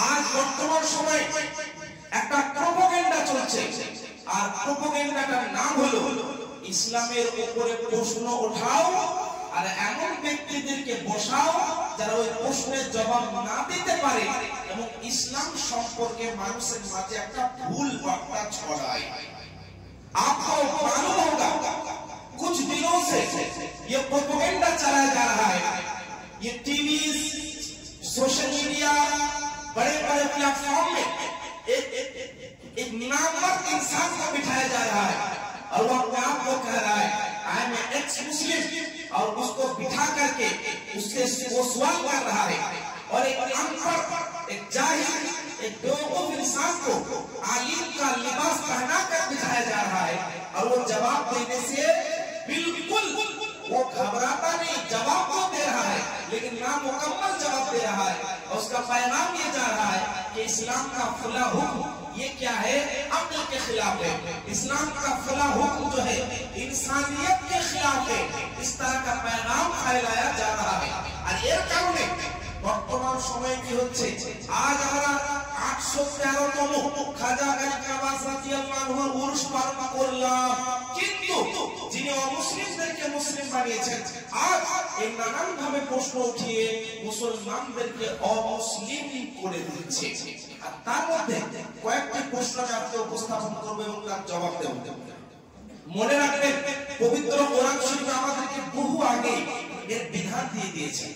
আজ বর্তমান সময়ে একটা প্রোপাগান্ডা চলছে, আর প্রোপাগান্ডাটার নাম হলো ইসলামের উপরে প্রশ্ন ওঠাও আর এমন ব্যক্তিদেরকে বসাও যারা ওই প্রশ্নের জবাব না দিতে পারে এবং ইসলাম সম্পর্কে মানুষের মাঝে একটা ভুল বার্তা ছড়ায়। आपको मालूम होगा कुछ दिनों से ये प्रोपेगेंडा चलाया जा रहा है, ये टीवी, सोशल मीडिया, बड़े बड़े प्लेटफॉर्म में एक नामवर इंसान को बिठाया जा रहा है और वो अपने आप को कह रहा है आई एम एक्स मुस्लिम, और उसको बिठा करके उससे वो सवाल कर रहा है और एक अनपढ़, एक जाहिल, एक बेवकूफ इंसान को आलिम का लिबास पहना कर बिठाया जा रहा है और वो जवाब देने से बिल्कुल वो घबराता नहीं, जवाब वो दे रहा है लेकिन नामुकम्मल जवाब दे रहा है और उसका पैगाम ये जा रहा है कि इस्लाम का फला हुक्म ये क्या है, अक्ल के खिलाफ है। इस्लाम का फला हुक्म जो है इंसानियत के खिलाफ है। इस तरह का पैगाम फैलाया जा रहा है और ये कारणे বর্তমান সময়ে কি হচ্ছে, আজ আমরা 813তম খাজা গরিব নওয়াজ রাদিয়াল্লাহু আনহুর উরুস পালন করলাম, কিন্তু যিনি অমুসলিমদেরকে মুসলিম বানিয়েছেন আজ এই নানান ভাবে প্রশ্ন উঠিয়ে মুসলমানদেরকে অমুসলিম করে দিচ্ছে। আর তার মধ্যে কয়েকটি প্রশ্ন আমি উপস্থাপন করব এবং তার জবাব দেব। মনে রাখবেন পবিত্র কোরআন শরীফ আমাদেরকে বহু আগে এর বিধান দিয়ে দিয়েছে।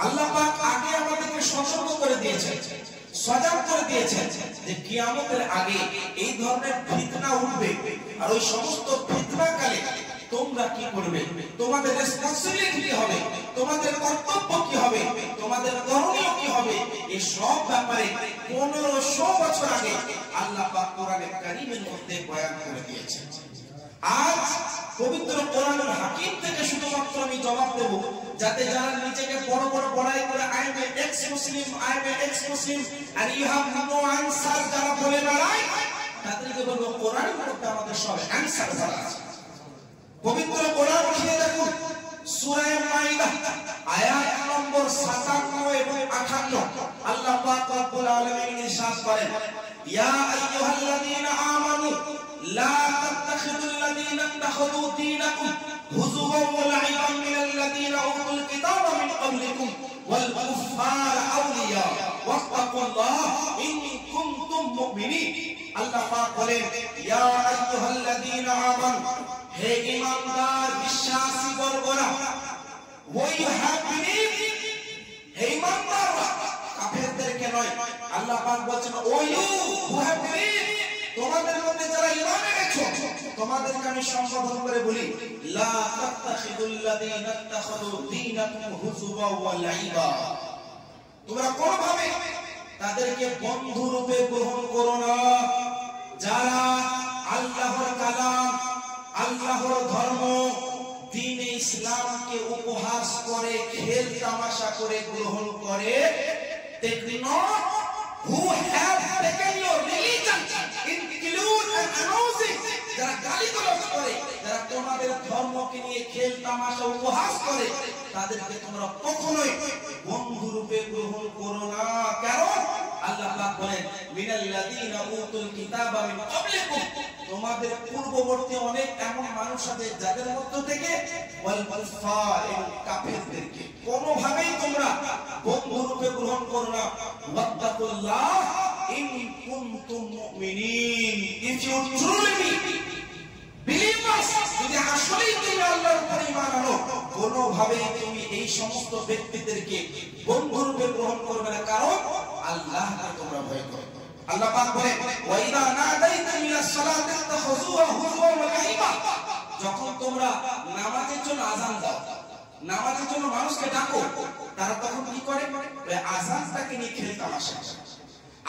আল্লাহ পাক আগে আমাদেরকে সতর্ক করে দিয়েছেন, সজাগ করে দিয়েছেন যে কিয়ামতের আগে এই ধরনের ফিতনা উঠবে আর ওই সমস্ত ফিতনা কালে তোমরা কি করবে, তোমাদের রেসপন্সিবিলিটি কি হবে, তোমাদের কর্তব্য কি হবে, তোমাদের করণীয় কি হবে, এই সব ব্যাপারে 1500 বছর আগে আল্লাহ পাক কোরআনে কারীমের মধ্যে বয়ান করে দিয়েছেন। আজ পবিত্র কোরআনুল হাকিম থেকে শুধুমাত্র আমি জবাব দেব, যাতে যারা নিজেকে বড় বড় বড়াই করে I am ex Muslim, I am ex Muslim and you have no answer যারা বলে বেড়ায়, তাদেরকে বলবো কোরআনের মধ্যে আমাদের সব আনসার ভরা আছে। পবিত্র কোরআন খুলে দেখুন, সূরা মাইদা আয়াত নম্বর 57 এবং 58 আল্লাহ পাক রব্বুল আলামিন ইরশাদ করেন, ইয়া আইয়ুহাল্লাযীনা আমানু লা তাত্তাখিযুল্লাযীনা ইত্তাখাযু দীনাকুম হুজুওয়ান ওয়া লা'iবান মিনাল্লাযীনা উতুল কিতাবা মিন ক্বাবলিকুম ওয়াল কুফফারা আউলিয়া ওয়াত্তাকুল্লাহ ইন কুনতুম মুমিনিন। আল্লাহ পাক বলেন, ইয়া আইয়ুহাল্লাযীনা আমানু, হে ঈমানদার বিশ্বাসী বর্গরা, ওই হ্যাভ বিলিভ, হে ঈমানদাররা, কাফেরদেরকে নয়। আল্লাহ পাক বলেন, ও ইউ হু হ্যাভ বিলিভ, তোমাদের মধ্যে যারা ঈমান এনেছো তোমাদেরকে আমি সম্বোধন করে বলি, লা তাত্তাখিযুল্লাযীনা ইত্তাখাযু দীনাকুম হুজুওয়া ওয়া লাইবা, তোমরা কোনভাবে তাদেরকে বন্ধু রূপে গ্রহণ করো না যারা আল্লাহর কালাম, আল্লাহর ধর্ম, দ্বীন ইসলামকে উপহাস করে, খেল তামাশা করে গ্রহণ করে। They do not who have taken your religion include and announcing, যারা গালিগালাজ করে, যারা তোমাদের ধর্মকে নিয়ে খেল তামাশা উপহাস করে, তাদেরকে তোমরা কখনোই বন্ধু রূপে গ্রহণ করো না। কারণ আল্লাহ পাক বলেন, মিনাল্লাযীনা উতুল কিতাবা মিন ক্বাবলিকুম, তোমাদের পূর্ববর্তী অনেক এমন মানুষ আছে যাদের মধ্য থেকে ওয়াল কুফফার, এবং কাফেরদেরকে কোনোভাবেই তোমরা বন্ধু রূপে গ্রহণ করো না। ওয়াত্তাকুল্লাহ ইন কুনতুম মুমিনিন, ইফ ইউ ট্রুলি বিলিভার্স, যদি আসলেই তুমি আল্লাহর উপর ঈমান আনো, কোনোভাবেই তুমি এই সমস্ত ব্যক্তিদেরকে বন্ধু রূপে গ্রহণ করবে না, কারণ আল্লাহকে তোমরা ভয় করো। আল্লাহ পাক বলে, ওয়া ইযা নাদাইতা ইলা সালাতি তাখাযুহা হুজুওয়া ওয়া লাইবা, যখন তোমরা নামাজের জন্য আযান দাও, নামাজের জন্য মানুষকে ডাকো, তারা তখন কি করে, ওই আযানটাকে নিয়ে খেল তামাশা,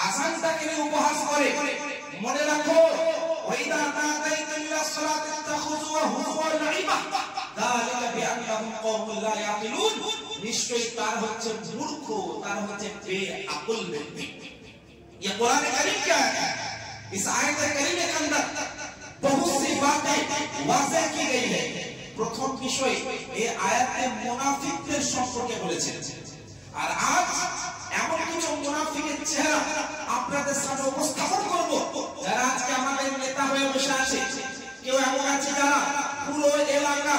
আযানটাকে নিয়ে উপহাস করে। মনে রাখো, ওয়া ইযা নাদাইতা ইলা সালাতি তাখাযুহা হুজুওয়া ওয়া লাইবা, যালিকা বিআন্নাহুম কওমুন লা ইয়াকিলুন, নিশ্চয়ই তার হচ্ছে মূর্খ, তার হচ্ছে বেআকল ব্যক্তি। ये कुरान करीम क्या है, इस आयत करीम के अंदर बहुत सी बातें वाज़ेह की गई है। प्रथम विषय এই আয়াতে মুনাফিকদের সম্পর্কে বলেছেন, আর আজ এমন কিছু মুনাফিকের চেহারা আপনাদের সামনে উপস্থাপন করব। যারা আজকে আমাদের নেতা হয়ে বসে আছে, কেউ এমন আছে যারা পুরো এলাকা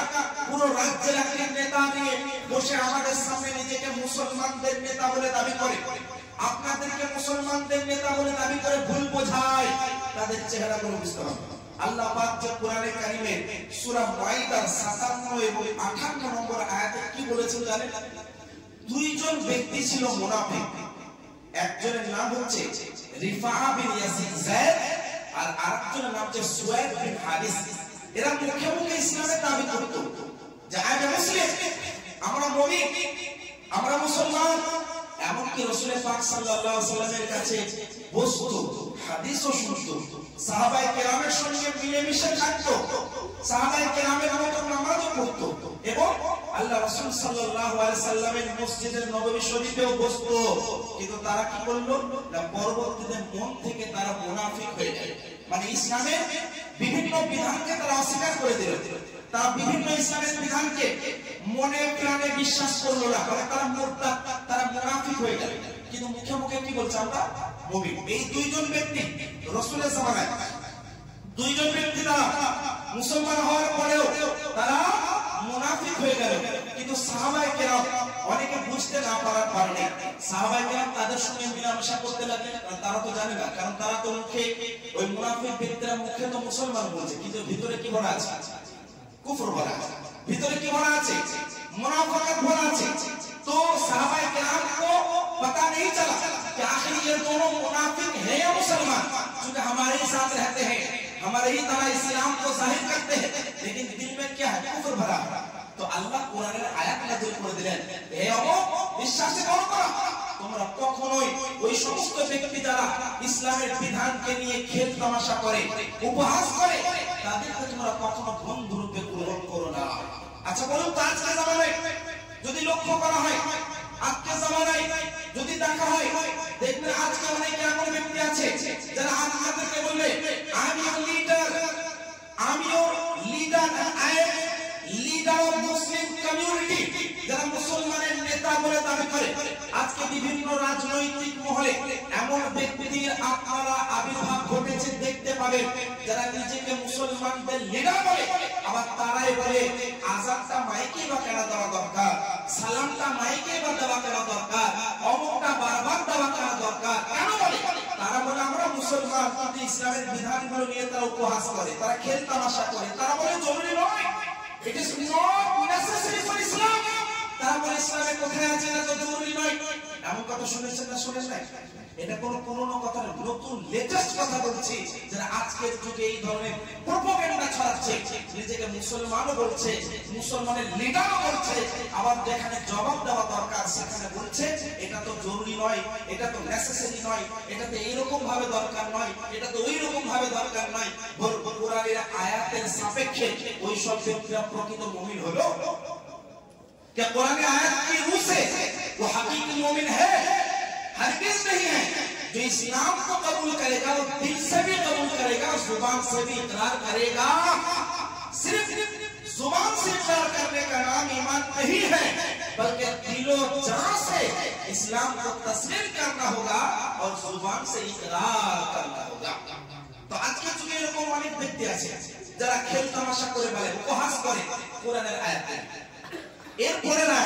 পুরো রাজ্যের একটি নেতা নিয়ে বসে আমাদের সামনে নিজেকে মুসলমানদের নেতা বলে দাবি করে, আপনাদেরকে মুসলমানদের নেতা বলে দাবি করে ভুল বোঝায়, তাদের চেহারাগুলো বুঝতে হবে। আল্লাহ পাক যে কোরআনে কারিমে সূরা মাইদার 57 এবং 58 নম্বর আয়াতে কি বলেছেন জানেন? দুইজন ব্যক্তি ছিল মুনাফিক। একজনের নাম হচ্ছে রিফাআ বিন ইয়াসিদ যায়েদ, আর আরেকজনের নাম হচ্ছে সুয়াইদ বিন হারিস। এরা মুখে মুখে ইসলামের দাবি করত যে আমরা মুসলিম, আমরা মুমিন, আমরা মুসলমান। এমনকি রাসূল পাক সাল্লাল্লাহু আলাইহি ওয়াসাল্লামের কাছে বসতো, হাদিসও শুনতো, সাহাবায়ে কেরামের সঙ্গে মিলেমিশে থাকতো, সাহাবায়ে কেরামের মতো নামাজও পড়তো, এবং আল্লাহ রাসূল সাল্লাল্লাহু আলাইহি ওয়াসাল্লামের মসজিদের নববী শরীফেও বসতো। কিন্তু তারা কি করলো না, পরবর্তীতে মন থেকে তারা মুনাফিক হয়ে গেল। মানে ইসলামের বিভিন্ন বিধানকে তারা অস্বীকার করে দিল, তারা বিভিন্ন ইসলামের বিধানকে মনে প্রাণে বিশ্বাস করলো না, তারা মুরতাদ, তারা মুনাফিক হয়ে গেল। কিন্তু মুখে মুখে কি বলছে আমরা মুমিন। এই দুইজন ব্যক্তি রাসূলের জামানায়, দুইজন ব্যক্তি তারা মুসলমান হওয়ার পরেও তারা মুনাফিক হয়ে গেল। কিন্তু সাহাবায়ে কেরাম অনেকে বুঝতে না পারার কারণে সাহাবায়ে কেরাম তাদের সঙ্গে মিলামেশা করতে লাগলেন। তারা তো জানে না, কারণ তারা তো মুখে ওই মুনাফিক ব্যক্তিরা মুখে তো মুসলমান বলছে, কিন্তু ভিতরে কি ভরা আছে? কুফর ভরা আছে। ভিতরে কি ভরা আছে? मुनाफिकत होना चाहिए। तो सहाबाए किराम को पता नहीं चला कि आखिर ये दोनों मुनाफिक हैं या मुसलमान, क्योंकि हमारे ही साथ रहते हैं, हमारे ही तरह इस्लाम को जाहिर करते हैं, लेकिन दिल में क्या है? कुफ्र भरा। तो अल्लाह कुराনের আয়াত নাযিল করে দিলেন, হে অমুক বিশ্বাস করো না, তোমরা কখনোই ওই সমস্ত ব্যক্তি যারা ইসলামের বিধানকে নিয়ে খেল তামাশা করে, উপহাস করে, তাদেরকে তোমরা কখনো বন্ধু রূপে গ্রহণ করো না। আচ্ছা বলুন তো আজকের জামানায় যদি লক্ষ্য করা হয়, আজকের জামানায় যদি দেখা হয়, দেখবেন আজকে অনেক এমন ব্যক্তি আছে যারা আপনাদেরকে বলবে আমিও লিডার, আমিও leader, I am leader of Muslim community, যারা মুসলমানের নেতা বলে দাবি করে। আজকে বিভিন্ন রাজনৈতিক মহলে এমন ব্যক্তির আপনারা আবির্ভাব ঘটেছে দেখতে পাবেন, যারা নিজেকে মুসলমানদের লিডার বলে, আবার তারাই বলে আযানটা মাইকে বা কেন দেওয়া দরকার, সালামটা মাইকে বা দেওয়া কেন দরকার, অমুকটা বারবার দেওয়া কেন দরকার, কেন বলে? তারা বলে আমরা মুসলমান, কিন্তু ইসলামের বিধানগুলো নিয়ে তারা উপহাস করে, তারা খেল তামাশা করে, তারা বলে জরুরি নয়, it is not necessary for Islam, তারা বলে ইসলামে কোথায় আছে না তো জরুরি নয়। এমন কথা শুনেছেন না শুনেন নাই? এটা কোন পুরনো কথা না, নতুন লেটেস্ট কথা বলছি, যারা আজকের যুগে এই ধরনের প্রোপাগান্ডা ছড়াচ্ছে, নিজেকে মুসলমানও বলছে, মুসলমানের লিডারও বলছে, আবার যেখানে জবাব দেওয়া দরকার সেখানে বলছে এটা তো জরুরি নয়, এটা তো নেসেসারি নয়, এটা তো এইরকম ভাবে দরকার নয়, এটা তো ওই রকম ভাবে দরকার নয়। কোরআনের আয়াতের সাপেক্ষে ওই সব ব্যক্তিরা প্রকৃত মুমিন হলো? क्या कुरान आयत की रूह से वो हकीकी मोमिन है? हरगिज़ नहीं है। जो इस्लाम को कबूल करेगा वो दिल से भी कबूल करेगा, जुबान से भी इकरार करेगा। सिर्फ जुबान से इकरार करने का नाम ईमान नहीं है, बल्कि दिलो जान से इस्लाम को तस्लीम करना होगा और जुबान से इकरार करना होगा। तो आज के जुगे এরকম অনেক ব্যক্তি আছে যারা খেল তামাশা করে বলে, উপহাস করে কোরআনের আয়াত। এরপরে না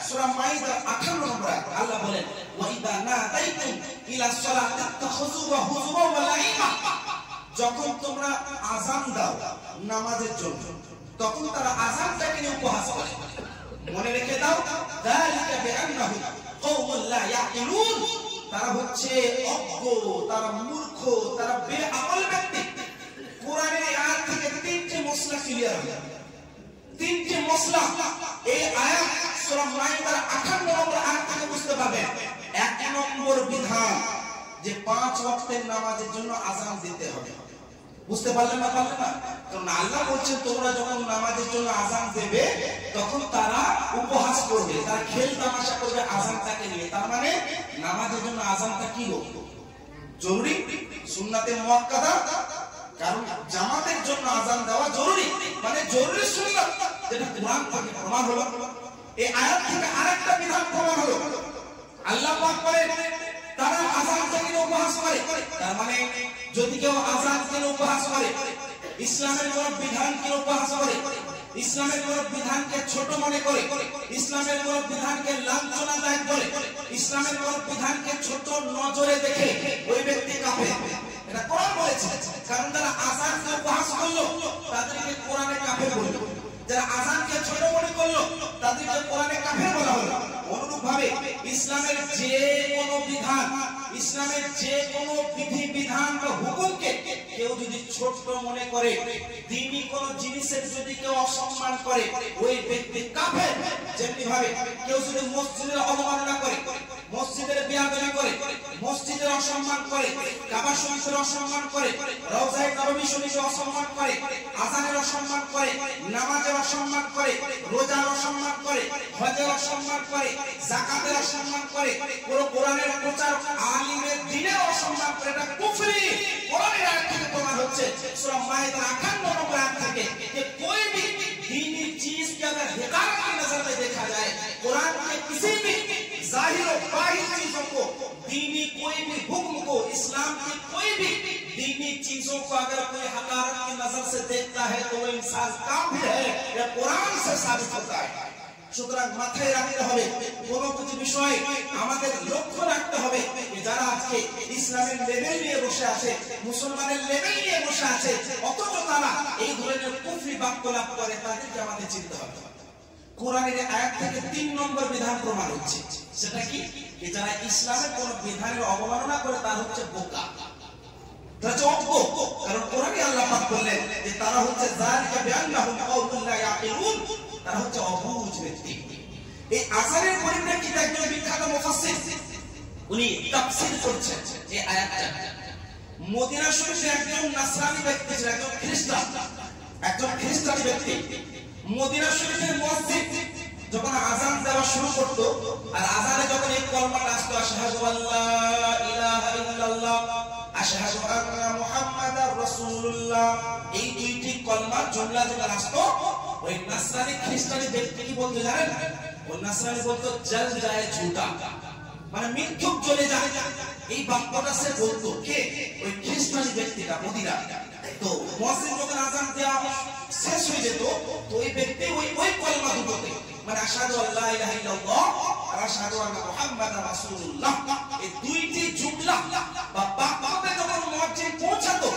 সূরা মাইদা 58 নম্বর আয়াত আল্লাহ বলেন ওয়া ইদা নাদাইতুম ইলা সালাতি তাখুযুহা হুজুবা ওয়া লাইবা, যখন তোমরা আযান দাও নামাজের জন্য, তখন তারা আযানটাকে নিয়ে উপহাস করে। মনে রেখে দাও, যালিকা বিআন্নাহু কওমুন লা ইয়াকিলুন, তারা হচ্ছে অজ্ঞ, তারা মূর্খ, তারা বেআকল ব্যক্তি। কোরআনের আয়াত থেকে তিনটি মশলা ক্লিয়ার হয়ে যাবে, তিনটি মশলা এই আয়াত সূরা মাইদার 58 নম্বর আয়াত থেকে বুঝতে পারবেন। এক নম্বর বিধান যে 5 ওয়াক্তের নামাজের জন্য আযান দিতে হবে। বুঝতে পারলেন না? পারলেন না? কারণ আল্লাহ বলছেন তোমরা যখন নামাজের জন্য আযান দেবে তখন তারা উপহাস করবে, তারা খেল তামাশা করবে আযানটাকে নিয়ে। তার মানে নামাজের জন্য আযানটা কি হলো? জরুরি, সুন্নাতে মুআক্কাদা। কারণ জামাতের জন্য আযান দেওয়া জরুরি, মানে জরুরি সুন্নাত, যেটা কোরআন থেকে প্রমাণ হলো। এই আয়াত থেকে আরেকটা বিধান প্রমাণ হলো। আল্লাহ পাক বলেন তারা আযান থেকে উপহাস করে, তার মানে যদি কেউ আযানকে উপহাস করে, ইসলামের কোন বিধানকে উপহাস করে, ইসলামের কোন বিধানকে ছোট মনে করে, ইসলামের কোন বিধানকে লাঞ্ছনাদায়ক বলে, ইসলামের কোন বিধানকে ছোট নজরে দেখে, ওই ব্যক্তি কাফের। এটা কোরআন বলেছে। কারণ যারা আযানকে উপহাস করলো তাদেরকে কোরআনে কাফের বলল, যারা আযানকে ছোট মনে করলো তাদেরকে কোরআনে কাফের বলা হলো। অনুরূপভাবে ইসলামের যে কোনো বিধান, ইসলামের যে কোনো বিধি বিধান বা হুকুমকে কেউ যদি ছোট মনে করে, দ্বীনি কোন জিনিসের যদি কেউ অসম্মান করে, ওই ব্যক্তি কাফের। যেমনি ভাবে কেউ যদি মসজিদের অবমাননা করে, মসজিদের বেয়াদবি করে, মসজিদের অসম্মান করে, কাবা শরীফের অসম্মান করে, রওজায়ে নববী শরীফের অসম্মান করে, আযানের অসম্মান করে, নামাজের অসম্মান করে, রোজার অসম্মান করে, হজের অসম্মান করে, যাকাতের অসম্মান করে, পুরো কোরআনের প্রচার আলিমের দ্বীনের অসম্মান করে, এটা কুফরি। কোরআনের আয়াত থেকে প্রমাণ হচ্ছে সূরা মাইদা 58 নম্বর আয়াত থেকে যে कोई भी दीनी चीज के अगर हिकायत की नजर में देखा जाए, कुरान के किसी भी जाहिर और बाहिर चीजों को, दीनी कोई भी हुक्म को, इस्लाम की कोई भी दीनी चीजों को अगर कोई हकारत की नजर से देखता है तो वो इंसान काफिर है, यह कुरान से साबित होता है। সুতরাং মাথায় রাখতে হবে, কোন কিছু বিষয় আমাদের লক্ষ্য রাখতে হবে যারা আজকে ইসলামের লেভেল নিয়ে বসে আছে, মুসলমানের লেভেল নিয়ে বসে আছে, অথচ তারা এই ধরনের কুফরি বাক্য লাভ করে, তাদেরকে আমাদের চিনতে হবে। কোরআনের আয়াত থেকে 3 নম্বর বিধান প্রমাণ হচ্ছে, সেটা কি? যারা ইসলামের কোন বিধানের অবমাননা করে তারা হচ্ছে বোকা, তারা হচ্ছে অজ্ঞ। কারণ কোরআনে আল্লাহ পাক বললেন যে তারা হচ্ছে যালিকা বিআন্নাহুম কওমুন লা ইয়াকিলুন, তারা হচ্ছে অবুঝ ব্যক্তি। এই আযানের পরিপ্রেক্ষিতে একজন বিখ্যাত মুফাসসির উনি তাফসীর করছেন এই আয়াতটা। মদিনা শরীফে একজন নাসরানি ব্যক্তি ছিলেন, একজন খ্রিস্টানি ব্যক্তি। মদিনা শরীফের মুয়াজ্জিন যখন আযান দেওয়া শুরু করত, আর আযানে যখন এই কলমাটা আসতো, আশহাদু আল্লা ইলাহা ইল্লাল্লাহ, আশহাদু আন্না মুহাম্মাদার রাসূলুল্লাহ, এই দুইটি কলমার জুমলা যখন আসতো, ওই নাসরানি খ্রিস্টানি ব্যক্তি কি বলতো জানেন? ওই নাসরানি বলতো জল যায় ঝুটা, মানে মিথ্যুক চলে যায়। এই বাক্যটা সে বলতো কে? ওই খ্রিস্টানি ব্যক্তিটা মদিনা। তো মুয়াজ্জিন যখন আযান দেওয়া শেষ হয়ে যেত, তো ওই ব্যক্তি ওই কলমা দুটোতে, মানে আশহাদু আল্লা ইলাহা ইল্লাল্লাহ আর আশহাদু আন্না মুহাম্মাদার রাসূলুল্লাহ, এই দুইটি জুমলা বা বাক্যতে যখন মুয়াজ্জিন পৌঁছাতো,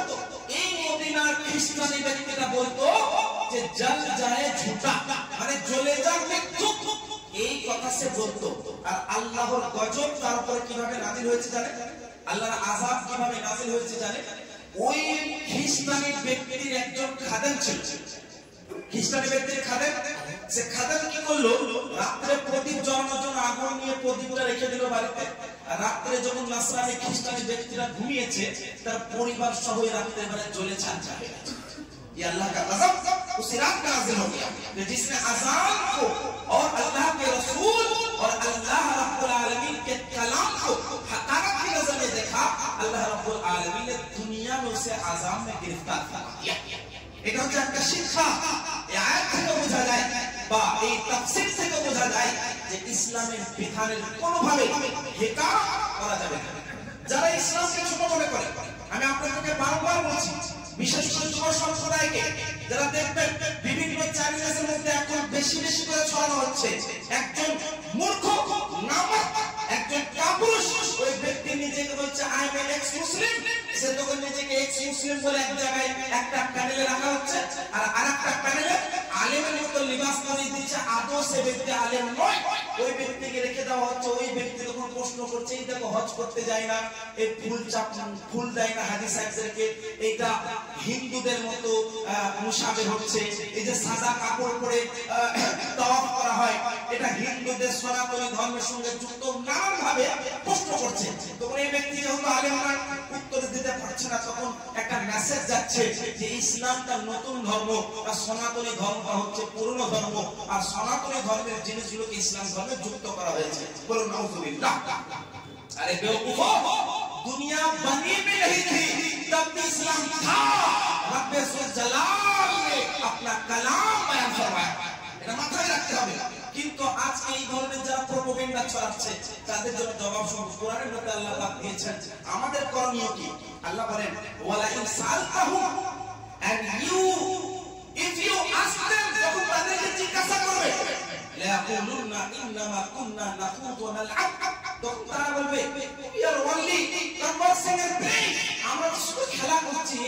এই মদিনার খ্রিস্টানি ব্যক্তিটা বলতো যে জল যায় ঝুটা, মানে জ্বলে যাক মৃত্যু, এই কথা সে বলতো। আর আল্লাহর গজব তার উপরে কিভাবে নাযিল হয়েছে জানে? আল্লাহর আযাব কিভাবে নাযিল হয়েছে জানে? ওই খ্রিস্টানি ব্যক্তির একজন খাদেম ছিল, খ্রিস্টানি ব্যক্তির খাদেম। সে খাদেম কি করলো? রাত্রে প্রদীপ জ্বালানোর জন্য আগুন নিয়ে প্রদীপটা রেখে দিল বাড়িতে। আর রাত্রে যখন নাসরানি খ্রিস্টানি ব্যক্তিরা ঘুমিয়েছে, তার পরিবার সহ রাত্রে বেলা জ্বলে ছাড় হয়ে গেছে। ये अल्लाह का गज़ब उसी रात में नाज़िल हो गया जिसने अज़ान को और अल्लाह के रसूल और अल्लाह रब्बुल आलमीन के कलाम को हक़ारत की नजर में देखा। अल्लाह रब्बुल आलमीन ने दुनिया में उसे अज़ाब में गिरफ्तार किया। এটা হচ্ছে একটা শিক্ষা। এই আয়াত থেকে বোঝা যায় বা এই তাফসীর থেকে বোঝা যায় যে ইসলামের বিধানের কোনোভাবে হেকার করা যাবে না। যারা ইসলামকে ছোট মনে করে, আমি আপনাদেরকে বারবার বলছি, বিশেষ করে যুব সম্প্রদায়কে, যারা দেখবেন বিভিন্ন চ্যানেলের মধ্যে এখন বেশি বেশি করে ছড়ানো হচ্ছে, একজন মূর্খ নামক একজন কাপুরুষ ওই ব্যক্তি নিজেকে বলছে আই এম এক্স মুসলিম, সে তখন নিজেকে এক্স মুসলিম বলে এক জায়গায় একটা প্যানেলে রাখা হচ্ছে, আর আরেকটা প্যানেলে আলেমের মতো লিবাস পরিয়ে দিচ্ছে, আদৌ সে ব্যক্তি আলেম নয়, ওই ব্যক্তিকে রেখে দেওয়া হচ্ছে। ওই ব্যক্তি যখন প্রশ্ন করছে, এই দেখো হজ করতে যায় না, এই ফুল দেয় না হাজি সাহেবদেরকে, এইটা হিন্দুদের মতো মুসাবে হচ্ছে, এই যে সাদা কাপড় পরে তাওয়াফ করা হয়, এটা হিন্দুদের সনাতনী ধর্মের সঙ্গে যুক্ত, নানান ভাবে প্রশ্ন করছে। তখন এই ব্যক্তি যেহেতু আলেম নয়, উত্তর দিতে পারছে না, তখন একটা মেসেজ যাচ্ছে যে ইসলামটা নতুন ধর্ম আর সনাতনী ধর্মটা হচ্ছে পুরনো ধর্ম, আর সনাতনী ধর্মের জিনিসগুলোকে ইসলাম ধর্মে যুক্ত করা হয়েছে। বলুন নাউযুবিল্লাহ। अरे बेवकूफो, दुनिया बनी भी नहीं थी तब भी इस्लाम था। रब्बे सुल जलाल ने अपना कलाम बयान फरमाया। এটা মাথায় রাখতে হবে। কিন্তু আজকে এই ধরনের যারা প্রোপাগান্ডা ছড়াচ্ছে তাদের জন্য জবাব স্বরূপ কোরআনের মধ্যে আল্লাহ পাক দিয়েছেন আমাদের করণীয় কি। আল্লাহ বলেন ওয়ালা in সালতাহুম, and you, if you ask them, যখন তাদেরকে জিজ্ঞাসা করবে লা ইয়াকুলুনা ইন্নামা কুননা নাখুদু ওয়া নালআব, তখন তারা বলবে we are only conversing and playing, আমরা শুধু খেলা করছি,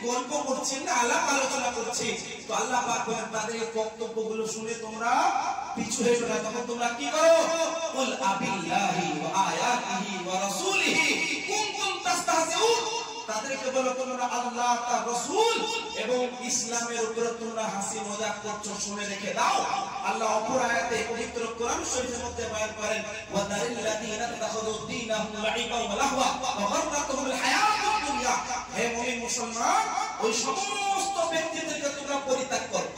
গল্প করছি, না আলাপ আলোচনা করছি। তো আল্লাহ পাক বলেন তাদের বক্তব্যগুলো শুনে তোমরা পিছু হেঁটো না, তখন তোমরা কি করো, কুল আবিল্লাহি ওয়া আয়াতিহি ওয়া রাসূলিহি কুনতুম তাস্তাহজিউন, তাদেরকে বলো তোমরা আল্লাহ তার রাসূল এবং ইসলামের উপরে তোমরা হাসি মজাক করছো, শুনে রেখে দাও। আল্লাহ অপর আয়াতে পবিত্র কোরআন শরীফের মধ্যে বয়ান করেন ওয়া দারিল্লাযিনা তাখাযু দীনাহুম লাইবা ওয়া লাহওয়া ওয়া গাররাতুহুমুল হায়াতুদ দুনিয়া, হে মুমিন মুসলমান, ওই সমস্ত ব্যক্তিদেরকে তোমরা পরিত্যাগ করো,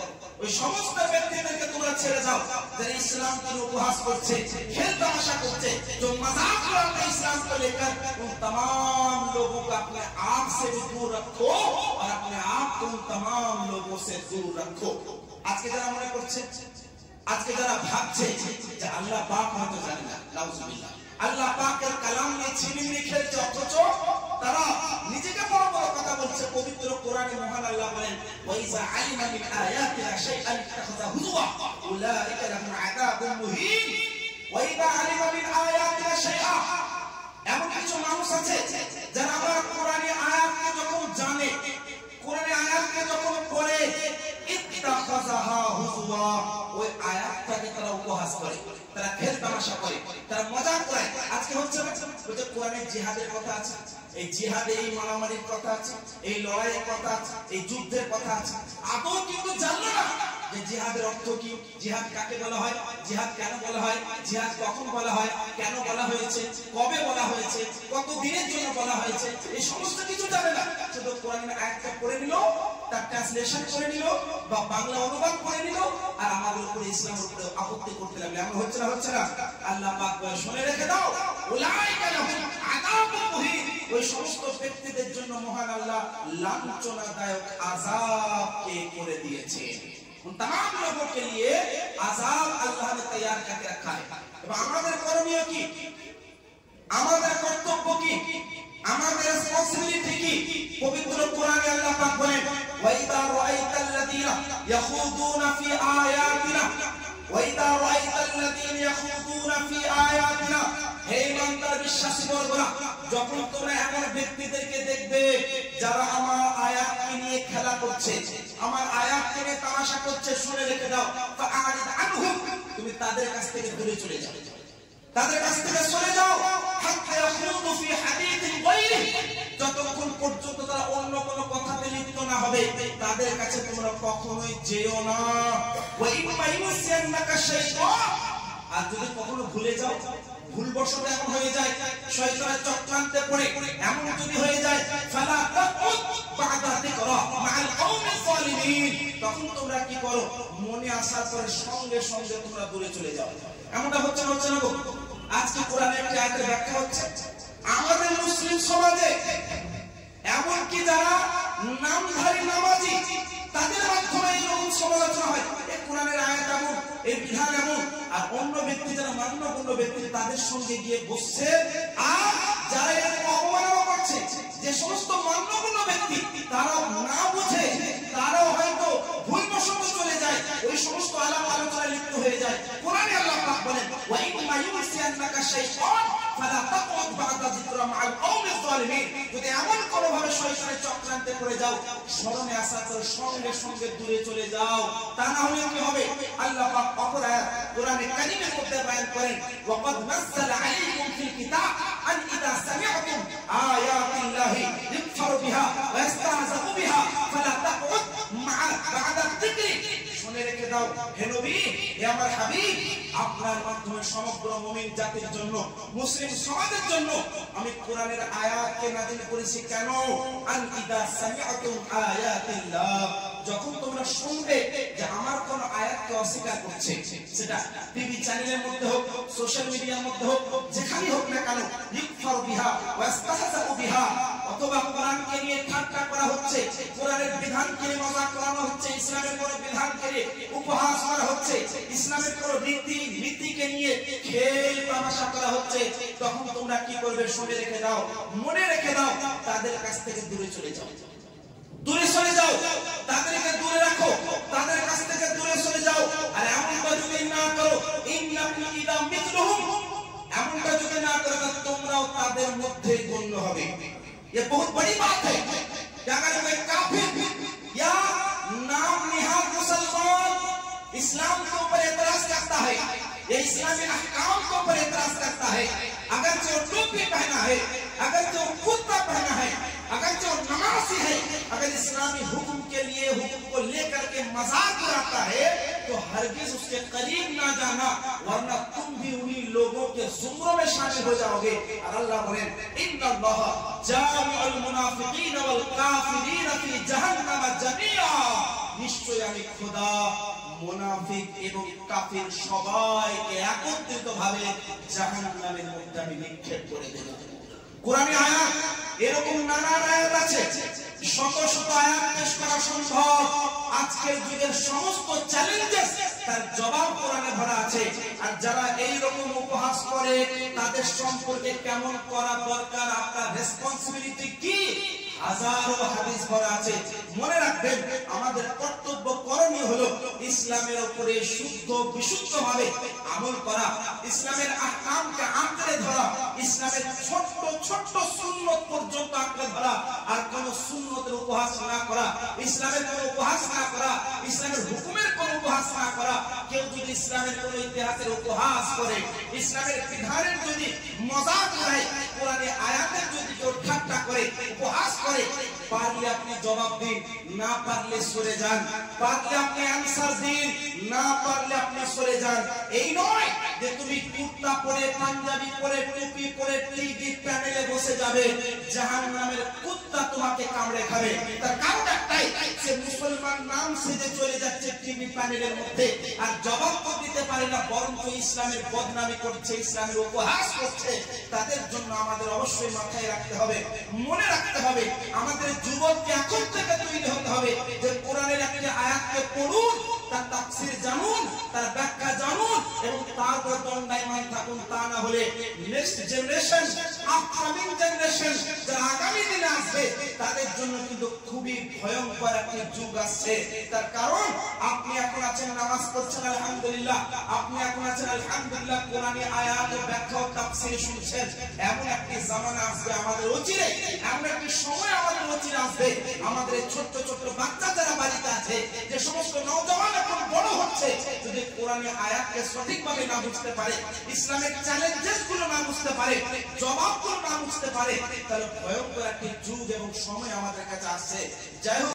ওই সমস্ত ব্যক্তিদেরকে তোমরা ছেড়ে যাও যারা ইসলামকে উপহাস করছে, খেল তামাশা করছে, जो मजाक उड़ाते हैं इस्लाम को लेकर, उन तमाम लोगों को अपने आप से भी दूर रखो और अपने आप को उन तमाम लोगों से दूर रखो। আজকে যারা মনে করছে, আজকে যারা ভাবছে যে আল্লাহ পাক হয়তো জানে না, নাউজুবিল্লাহ, আল্লাহ পাকের কালাম নিয়ে ছিনিমিনি খেলছে, অথচ তারা নিজেকে বড় বড় কথা বলছে। পবিত্র কোরআনে মহান আল্লাহ বলেন ওয়াইজা আলিমা মিন আয়াতিনা শাইআন ইত্তাখাযা হুজুয়া উলাইকা লাহুম আযাবুন মুহিন, ওয়াইজা আলিমা মিন আয়াতিনা শাইআ, এমন কিছু মানুষ আছে যারা আমরা কোরআনের আয়াতকে যখন জানে, কোরআনের আয়াতকে যখন পড়ে ইত্তাখাযাহা হুজুয়া, ওই আয়াতটাকে তারা উপহাস করে, তারা খেল তামাশা করে, তারা মজাক করে। আজকে হচ্ছে ওই যে কোরআনের জিহাদের কথা আছে, এই জিহাদে এই মারামারির কথা আছে, এই লড়াইয়ের কথা আছে, এই যুদ্ধের কথা আছে, আদৌ কিন্তু জানলো না যে জিহাদের অর্থ কি, জিহাদ কাকে বলা হয়, জিহাদ কেন বলা হয়, জিহাদ কখন বলা হয়, কেন বলা হয়েছে, কবে বলা হয়েছে, কত দিনের জন্য বলা হয়েছে, এই সমস্ত কিছু জানে না। শুধু কোরআনের আয়াতটা পড়ে নিল, তার ট্রান্সলেশন করে নিল বা বাংলা অনুবাদ করে নিল, আর আমাদের উপরে ইসলামের উপরে আপত্তি করতে লাগলো। এমন হচ্ছে না, হচ্ছে না? আল্লাহ পাক বলে শুনে রেখে দাও, উলাইকা লাহুম আযাবুন মুহিন, ওই সমস্ত ব্যক্তিদের জন্য মহান আল্লাহ লাঞ্ছনাদায়ক আযাবকে করে দিয়েছেন। उन तमाम लोगों के लिए आजाब अल्लाह ने तैयार करके रखा है। अब हमारे कर्मियों की, हमारे कर्तव्य की, हमारे रिस्पांसिबिलिटी की पवित्र कुरान में अल्लाह पाक बोले वइदा राइतल्लज़ीना यखूदूना फी आयातिना, वइदा राइतल्लज़ीना यखूदूना फी आयातिना, হে ইমানদার বিশ্বাসী বর্গরা, যখন তোমরা এমন ব্যক্তিদেরকে দেখবে যারা আমার আয়াতকে নিয়ে খেলা করছে, আমার আয়াতকে নিয়ে তামাশা করছে, শুনে রেখে দাও, ফাআরিদ আনহুম, তুমি তাদের কাছ থেকে দূরে চলে যাও, তাদের কাছ থেকে সরে যাও, হাত্তা ইয়াখুদু ফি হাদীসিন গায়রি, যতক্ষণ পর্যন্ত তারা অন্য কোনো কথাতে লিপ্ত না হবে তাদের কাছে তোমরা কখনোই যেও না। ওয়া ইম্মা ইউসিয়ান্নাকা শাইতান, আর যদি কখনো ভুলে যাও, ভুলবশত এমন হয়ে যায়, শয়তানের চক্রান্তে পড়ে এমন যদি হয়ে যায়, ফালা তাকুদ বাদা যিকরা মাআল কওমিজ যালিমিন, তখন তোমরা কি করো, মনে আসার পরে সঙ্গে সঙ্গে তোমরা দূরে চলে যাও। এমনটা হচ্ছে না, হচ্ছে না? আজকে কোরআনের একটি আয়াতের ব্যাখ্যা হচ্ছে আমাদের মুসলিম সমাজে এমনকি যারা নামধারী নামাজি তাদের মাধ্যমে এরকম সমালোচনা হয়, এই কোরআনের আয়াত এমন, এই বিধান এমন, আর অন্য ব্যক্তি যারা মান্যগণ্য ব্যক্তি তাদের সঙ্গে গিয়ে বসছে, আর যারা এরকম অবমাননা করছে, যে সমস্ত মান্যগণ্য ব্যক্তি তারা না বুঝে, তারাও হয়তো ভুলবশত চলে যায়, ওই সমস্ত আলাপ আলোচনায় লিপ্ত হয়ে যায়। কোরআনে আল্লাহ পাক বলেন ওয়া ইম্মা ইউসিয়ান্নাকা শাইতান ফালা তাকুদ বাদা যিকরা মাআল কওমিজ যালিমিন, যদি এমন কোন ভাবে শয়তানের চক্রান্তে পড়ে যাও, স্মরণে আসার পর সঙ্গে সঙ্গে দূরে চলে যাও, তা না হলে কি হবে? আল্লাহ পাক অপর আয়াত কোরআনে কারীমের মধ্যে বয়ান করেন ওয়া ক্বাদ নাযালা আলাইকুম ফিল কিতাব আন ইযা সামি'তুম আয়াতিল্লাহি ইউকফারু বিহা ওয়া ইস্তাহজাউ বিহা ফালা তাকুদ মা'a বা'দা যিকরি, শুনে রেখে দাও হে নবী, হে আমার হাবিব, আপনার মাধ্যমে সমগ্র মুমিন জাতির জন্য, মুসলিম সমাজের জন্য আমি কোরআনের আয়াতকে নাযিল করেছি। কেন? আন ইযা সামি'তুম আয়াতিল্লাহ, যখন তোমরা শুনবে যে আমার কোন আয়াতকে অস্বীকার করছে, সেটা টিভি চ্যানেলের মধ্যে হোক, সোশ্যাল মিডিয়ার মধ্যে হোক, যেখানেই হোক না কেন, ইউকফারু বিহা ওয়া ইস্তাহজাউ বিহা, অথবা কোরআনকে নিয়ে ঠাট্টা করা হচ্ছে, কোরআনের বিধানকে নিয়ে মজাক করানো হচ্ছে, ইসলামের কোন বিধানকে করে উপহাস করা হচ্ছে, ইসলামের কোন নীতিকে নিয়ে খেল তামাশা করা হচ্ছে, তখন তোমরা কি করবে? শুনে রেখে দাও, মনে রেখে দাও, তাদের কাছ থেকে দূরে চলে যাও, দূরে সরে যাও, তাদেরকে দূরে রাখো, তাদের কাছ থেকে দূরে সরে যাও। আর এমনটা যদি না করো, ইন্নাকুম ইদা মিথলুহুম, এমনটা যদি না করো তোমরাও তাদের মধ্যে গণ্য হবে। ये बहुत बड़ी बात है कि अगर कोई काफिर या नाम निहाद मुसलमान इस्लाम के ऊपर एतराज करता है या इस्लामी अहकाम के ऊपर एतराज करता है, अगर जो टोपी पहना है, अगर जो कुर्ता पहना है, अगर जो नमाजी है, अगर इस्लामी हुक्म के लिए हुक्म को लेकर के मजाक उड़ाता है, तो हरगिज उसके करीब ना जाना, वरना तुम भी उन्हीं लोगों के जुमरों में शामिल हो जाओगे। और अल्लाह बोले इन्नल्लाह जामिउल मुनाफिकीन वल काफिरीन फी जहन्नम जमीआ, निश्चय আমি খোদা মুনাফিক এবং কাফির সবাইকে একত্রিতভাবে জাহান্নামের মধ্যে আমি নিক্ষেপ করে দেব। কোরআনে আয়াত এরকম নানা আয়াত আছে, শত শত আয়াত পেশ করা সম্ভব। আজকের যুগের সমস্ত চ্যালেঞ্জেস তার জবাব কোরআনে ভরা আছে। আর যারা এই রকম উপহাস করে তাদের সম্পর্কে কেমন করা দরকার, আপনার রেসপন্সিবিলিটি কি, হাজারো হাদিস ভরা আছে। মনে রাখবেন, আমাদের কর্তব্য করণীয় হলো ইসলামের উপরে শুদ্ধ বিশুদ্ধভাবে আমল করা, ইসলামের আহকামকে আঁকড়ে ধরা, ইসলামের ছোট্ট ছোট্ট সুন্নত পর্যন্ত আঁকড়ে ধরা, আর কোন সুন্নতের উপহাস না করা, ইসলামের কোন উপহাস না করা, ইসলামের হুকুমের কোন উপহাস না করা। কেউ যদি ইসলামের কোন ইতিহাসের উপহাস করে, ইসলামের বিধানের যদি মজাক উড়ায়, কোরআনে আয়াতের যদি কেউ ঠাট্টা করে, উপহাস করে, পারলে আপনি জবাব দিন, না পারলে সরে যান, পারলে আপনি আনসার দিন, না পারলে আপনি সরে যান। এই নয় যে তুমি কুর্তা পরে, পাঞ্জাবি পরে, টুপি পরে টিভি প্যানেলে বসে যাবে, জাহান্নামের কুত্তা তোমাকে কামড়ে খাবে। তার কারণ একটাই, সে মুসলমান নাম সেজে চলে যাচ্ছে টিভি প্যানেলের মধ্যে, আর জবাব তো দিতে পারে না, বরং ইসলামের বদনামি করছে, ইসলামের উপহাস করছে। তাদের জন্য আমাদের অবশ্যই মাথায় রাখতে হবে, মনে রাখতে হবে, আমাদের যুবককে এখন থেকে তৈরি হতে হবে যে কোরআনের একটি আয়াতকে পড়ুন, তার তাফসীর জানুন, তার ব্যাখ্যা জানুন, এবং তারপর দণ্ডায়মান থাকুন। তা না হলে নেক্সট জেনারেশন, আপকামিং জেনারেশন, যারা আগামী দিনে আসবে, তাদের জন্য কিন্তু খুবই ভয়ঙ্কর একটি যুগ আসছে। তার কারণ আপনি এখন আছেন নামাজ পড়ছেন আলহামদুলিল্লাহ, আপনি এখন আছেন আলহামদুলিল্লাহ কোরআনী আয়াত ব্যাখ্যা ও তাফসীর শুনছেন। এমন একটি জামানা আসবে আমাদের অচিরে, এমন একটি সময় আমাদের অচিরে আসবে, আমাদের ছোট্ট ছোট্ট বাচ্চা যারা বাড়িতে আছে, যে সমস্ত নওজওয়ান এখন বড় হচ্ছে, যদি কোরআনী আয়াতকে সঠিকভাবে না বুঝতে পারে, ইসলামের চ্যালেঞ্জেস গুলো না বুঝতে পারে, জবাবগুলো না বুঝতে পারে, তাহলে ভয়ঙ্কর একটি যুগ এবং সময় আমাদের কাছে আসছে। যাই হোক।